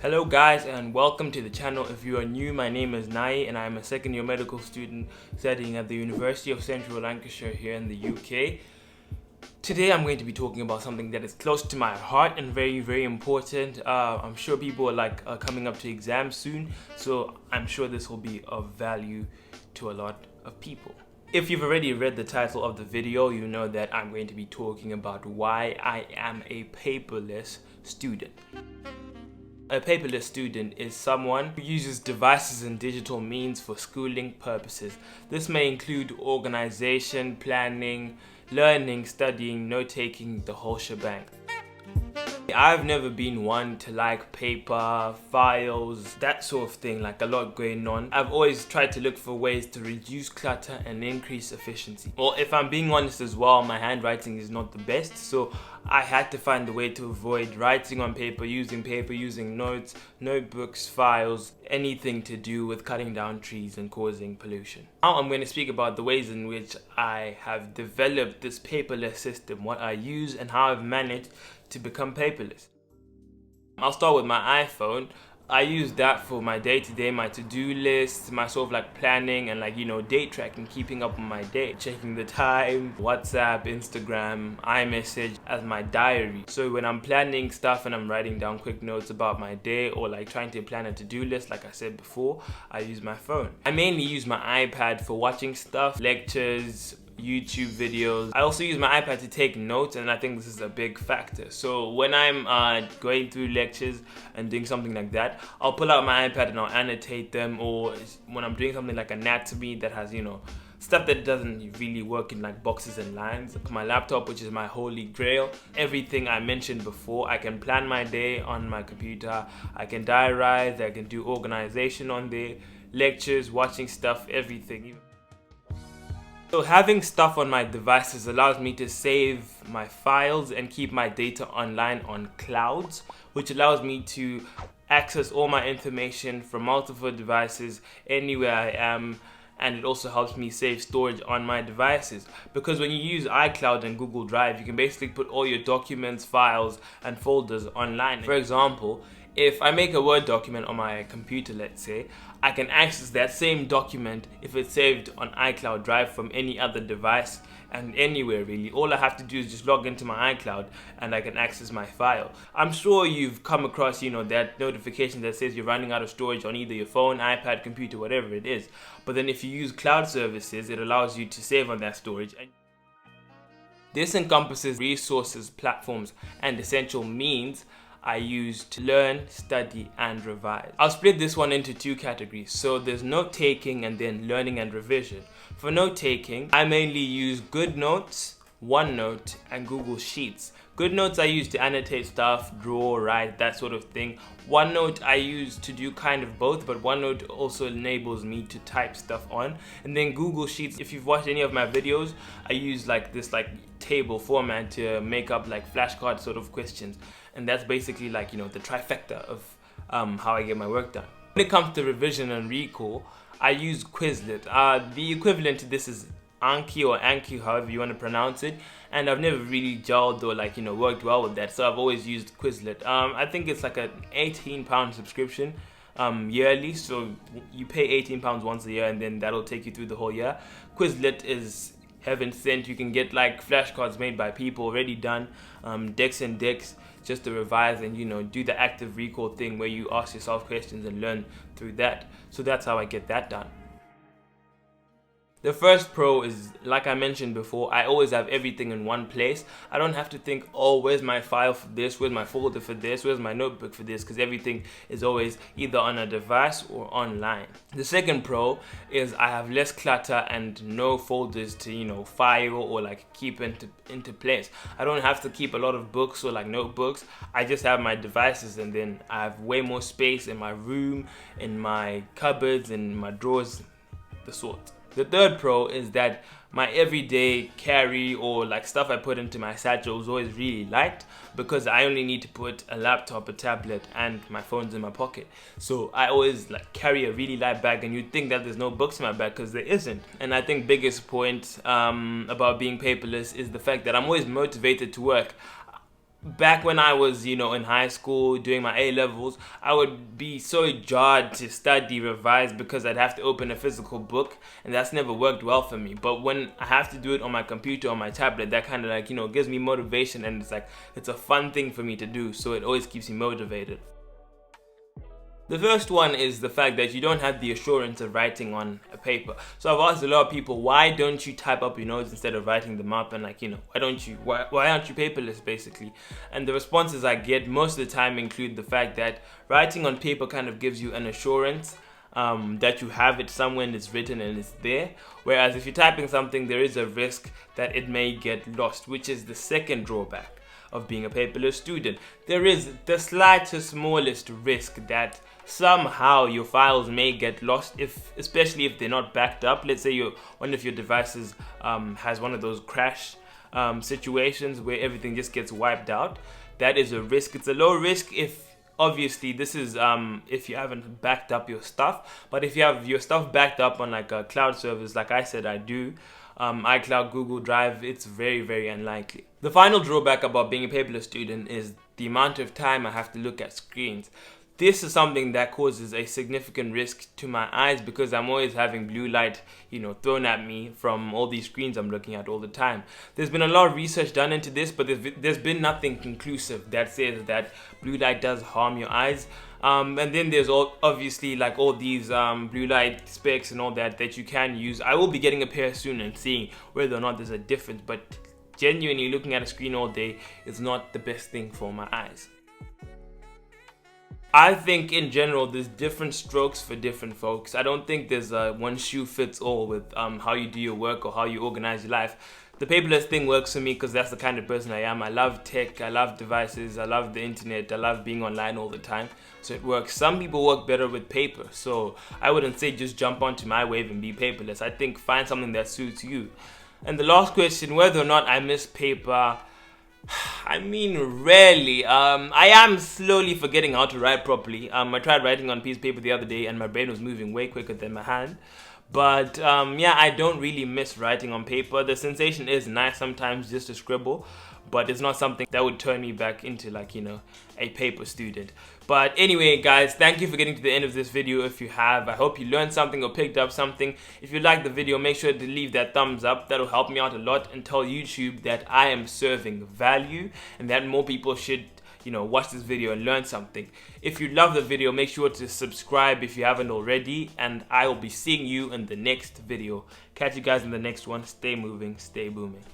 Hello guys and welcome to the channel. If you are new, my name is Nai and I am a second year medical student studying at the University of Central Lancashire here in the UK. Today I'm going to be talking about something that is close to my heart and very important. I'm sure people are coming up to exams soon, so I'm sure this will be of value to a lot of people. If you've already read the title of the video, you know that I'm going to be talking about why I am a paperless student. A paperless student is someone who uses devices and digital means for schooling purposes. This may include organization, planning, learning, studying, note-taking, the whole shebang. I've never been one to like paper, files, that sort of thing, like a lot going on. I've always tried to look for ways to reduce clutter and increase efficiency. Well, if I'm being honest as well, my handwriting is not the best, so I had to find a way to avoid writing on paper, using notes, notebooks, files, anything to do with cutting down trees and causing pollution. Now I'm going to speak about the ways in which I have developed this paperless system, what I use and how I've managed to become paperless. I'll start with my iPhone. I use that for my day-to-day, my to-do list, my sort of like planning and date tracking, keeping up on my day, checking the time, WhatsApp, Instagram, iMessage as my diary. So when I'm planning stuff and I'm writing down quick notes about my day or trying to plan a to-do list, like I said before, I use my phone. I mainly use my iPad for watching stuff, lectures, YouTube videos. I also use my iPad to take notes, and I think this is a big factor. So when I'm going through lectures and doing something like that, I'll pull out my iPad and I'll annotate them, or when I'm doing something like anatomy that has stuff that doesn't really work in boxes and lines. My laptop, which is my holy grail. Everything I mentioned before, I can plan my day on my computer, I can diarize, I can do organization on there, lectures, watching stuff, everything. So having stuff on my devices allows me to save my files and keep my data online on clouds, which allows me to access all my information from multiple devices anywhere I am, and it also helps me save storage on my devices. Because when you use iCloud and Google Drive, you can basically put all your documents, files, and folders online. For example, if I make a Word document on my computer, let's say, I can access that same document if it's saved on iCloud Drive from any other device and anywhere really. All I have to do is just log into my iCloud and I can access my file. I'm sure you've come across, that notification that says you're running out of storage on either your phone, iPad, computer, whatever it is. But then if you use cloud services, it allows you to save on that storage. This encompasses resources, platforms, and essential means I use to learn, study, and revise. I'll split this one into two categories. So there's note-taking and then learning and revision. For note-taking, I mainly use GoodNotes, OneNote, and Google Sheets. GoodNotes I use to annotate stuff, draw, write, that sort of thing. OneNote I use to do kind of both, but OneNote also enables me to type stuff on. And then Google Sheets, if you've watched any of my videos, I use this table format to make up flashcard sort of questions. And that's basically the trifecta of how I get my work done. When it comes to revision and recall, I use Quizlet. The equivalent to this is Anki or Anki, however you want to pronounce it, and I've never really gelled or worked well with that, so I've always used Quizlet. I think it's an £18 subscription yearly, so you pay £18 once a year and then that'll take you through the whole year. Quizlet is heaven sent. You can get flashcards made by people already done, decks and decks, just to revise and do the active recall thing where you ask yourself questions and learn through that. So that's how I get that done. The first pro is, like I mentioned before, I always have everything in one place. I don't have to think, oh, where's my file for this, where's my folder for this, where's my notebook for this, because everything is always either on a device or online. The second pro is I have less clutter and no folders to file or keep into place. I don't have to keep a lot of books or notebooks. I just have my devices, and then I have way more space in my room, in my cupboards, in my drawers, the sort. The third pro is that my everyday carry or stuff I put into my satchel is always really light, because I only need to put a laptop, a tablet, and my phone's in my pocket. So I always carry a really light bag, and you'd think that there's no books in my bag, because there isn't. And I think biggest point about being paperless is the fact that I'm always motivated to work. back when I was, in high school doing my A levels, I would be so jarred to study, revise, because I'd have to open a physical book, and that's never worked well for me. But when I have to do it on my computer or my tablet, that kind of gives me motivation, and it's a fun thing for me to do, so it always keeps me motivated. The first one is the fact that you don't have the assurance of writing on a paper. So I've asked a lot of people, why don't you type up your notes instead of writing them up, and why aren't you paperless, basically? And the responses I get most of the time include the fact that writing on paper kind of gives you an assurance that you have it somewhere and it's written and it's there. Whereas if you're typing something, there is a risk that it may get lost, which is the second drawback of being a paperless student. There is the slightest, smallest risk that somehow your files may get lost, especially if they're not backed up. Let's say one of your devices has one of those crash situations where everything just gets wiped out. That is a risk. It's a low risk if obviously this is if you haven't backed up your stuff, but if you have your stuff backed up on like a cloud service, like I said I do, iCloud, Google Drive, it's very, very unlikely. The final drawback about being a paperless student is the amount of time I have to look at screens. This is something that causes a significant risk to my eyes because I'm always having blue light, thrown at me from all these screens I'm looking at all the time. There's been a lot of research done into this, but there's been nothing conclusive that says that blue light does harm your eyes. And then there's obviously all these blue light specs and all that you can use. I will be getting a pair soon and seeing whether or not there's a difference, but genuinely looking at a screen all day is not the best thing for my eyes. I think in general there's different strokes for different folks. I don't think there's one shoe fits all with how you do your work or how you organize your life. The paperless thing works for me because that's the kind of person I am. I love tech, I love devices, I love the internet, I love being online all the time. So it works. Some people work better with paper, so I wouldn't say just jump onto my wave and be paperless. I think find something that suits you. And the last question, whether or not I miss paper, I mean, rarely. I am slowly forgetting how to write properly. I tried writing on a piece of paper the other day and my brain was moving way quicker than my hand. But yeah, I don't really miss writing on paper. The sensation is nice sometimes just to scribble, but it's not something that would turn me back into a paper student. But anyway guys, thank you for getting to the end of this video. If you have, I hope you learned something or picked up something. If you liked the video, make sure to leave that thumbs up. That'll help me out a lot and tell YouTube that I am serving value and that more people should watch this video and learn something. If you love the video, make sure to subscribe if you haven't already, and I will be seeing you in the next video. Catch you guys in the next one. Stay moving, stay booming.